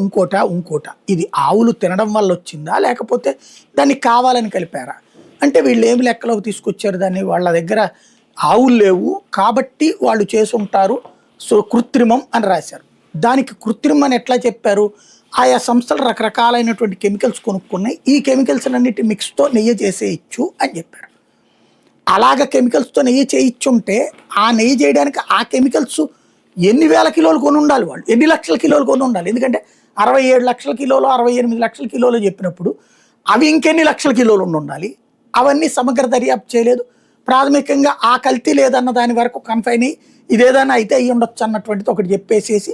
ఇంకోట ఇది ఆవులు తినడం వల్ల వచ్చిందా లేకపోతే దాన్ని కావాలని కలిపారా అంటే వీళ్ళు ఏమి లెక్కలోకి తీసుకొచ్చారు దాన్ని వాళ్ళ దగ్గర ఆవులు లేవు కాబట్టి వాళ్ళు చేసుంటారు సో కృత్రిమం అని రాశారు దానికి కృత్రిమం అని ఎట్లా చెప్పారు ఆయా సంస్థలు రకరకాలైనటువంటి కెమికల్స్ కొనుక్కున్నాయి ఈ కెమికల్స్ అన్నిటి మిక్స్తో నెయ్యి చేసేయచ్చు అని చెప్పారు అలాగ కెమికల్స్తో నెయ్యి చేయించుంటే ఆ నెయ్యి చేయడానికి ఆ కెమికల్స్ ఎన్ని వేల కిలోలు కొని ఉండాలి వాళ్ళు ఎన్ని లక్షల కిలోలు కొని ఉండాలి ఎందుకంటే 67 లక్షల కిలోలు 68 లక్షల కిలోలు చెప్పినప్పుడు అవి ఇంకెన్ని లక్షల కిలోలు ఉండాలి అవన్నీ సమగ్ర దర్యాప్తు చేయలేదు ప్రాథమికంగా ఆ కల్తీ లేదన్న దాని వరకు కన్ఫైన్ అయ్యి ఇదేదైనా అయితే అయ్యి ఉండొచ్చు అన్నటువంటిది ఒకటి చెప్పేసేసి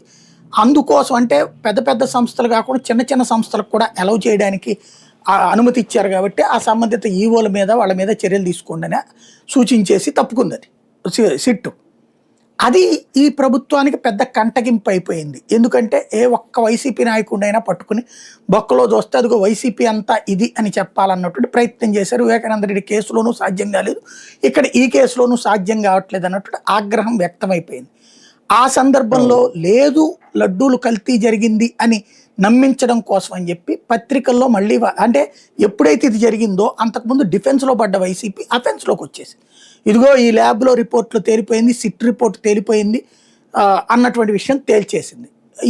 అందుకోసం అంటే పెద్ద పెద్ద సంస్థలు కాకుండా చిన్న చిన్న సంస్థలకు కూడా అలౌ చేయడానికి అనుమతి ఇచ్చారు కాబట్టి ఆ సంబంధిత ఈవోల మీద వాళ్ళ మీద చర్యలు తీసుకోండి అని సూచించేసి తప్పుకుంది అది సిట్టు అది ఈ ప్రభుత్వానికి పెద్ద కంటగింపు అయిపోయింది ఎందుకంటే ఏ ఒక్క వైసీపీ నాయకుడైనా పట్టుకుని బొక్కలో దోస్తే అదిగో వైసీపీ అంతా ఇది అని చెప్పాలన్నటువంటి ప్రయత్నం చేశారు వివేకానంద రెడ్డి కేసులోనూ సాధ్యం కాలేదు ఇక్కడ ఈ కేసులోనూ సాధ్యం కావట్లేదు అన్నటువంటి ఆగ్రహం వ్యక్తమైపోయింది ఆ సందర్భంలో లేదు లడ్డూలు కల్తీ జరిగింది అని నమ్మించడం కోసం అని చెప్పి పత్రికల్లో మళ్ళీ అంటే ఎప్పుడైతే ఇది జరిగిందో అంతకుముందు డిఫెన్స్లో పడ్డ వైసీపీ అఫెన్స్లోకి వచ్చేసి ఇదిగో ఈ ల్యాబ్లో రిపోర్ట్లు తేలిపోయింది సిట్ రిపోర్ట్ తేలిపోయింది అన్నటువంటి విషయం తేల్చేసింది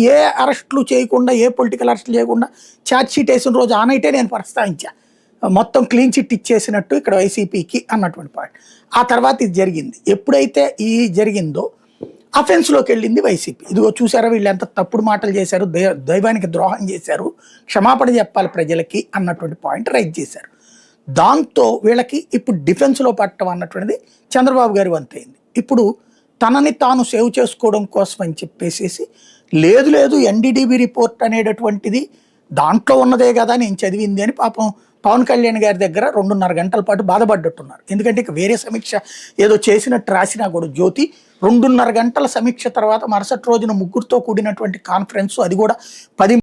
ఏ అరెస్టులు చేయకుండా ఏ పొలిటికల్ అరెస్టులు చేయకుండా ఛార్జ్ షీట్ వేసిన రోజు ఆ నైటే నేను ప్రస్తావించా మొత్తం క్లీన్ చిట్ ఇచ్చేసినట్టు ఇక్కడ వైసీపీకి అన్నటువంటి పాయింట్ ఆ తర్వాత ఇది జరిగింది ఎప్పుడైతే ఈ జరిగిందో అఫెన్స్లోకి వెళ్ళింది వైసీపీ ఇదిగో చూసారా వీళ్ళు ఎంత తప్పుడు మాటలు చేశారు దైవానికి ద్రోహం చేశారు క్షమాపణ చెప్పాలి ప్రజలకి అన్నటువంటి పాయింట్ రైజ్ చేశారు దాంతో వీళ్ళకి ఇప్పుడు డిఫెన్స్లో పట్టడం అన్నటువంటిది చంద్రబాబు గారి వంతైంది ఇప్పుడు తనని తాను సేవ్ చేసుకోవడం కోసం అని చెప్పేసి లేదు ఎన్డీడీబీ రిపోర్ట్ అనేటటువంటిది దాంట్లో ఉన్నదే కదా నేను చదివింది అని పాపం పవన్ కళ్యాణ్ గారి దగ్గర 2.5 గంటల పాటు బాధపడ్డట్టున్నారు ఎందుకంటే ఇక వేరే సమీక్ష ఏదో చేసినట్టు రాసినా కూడా జ్యోతి 2.5 గంటల సమీక్ష తర్వాత మరుసటి రోజున ముగ్గురుతో కూడినటువంటి కాన్ఫరెన్స్ అది కూడా 10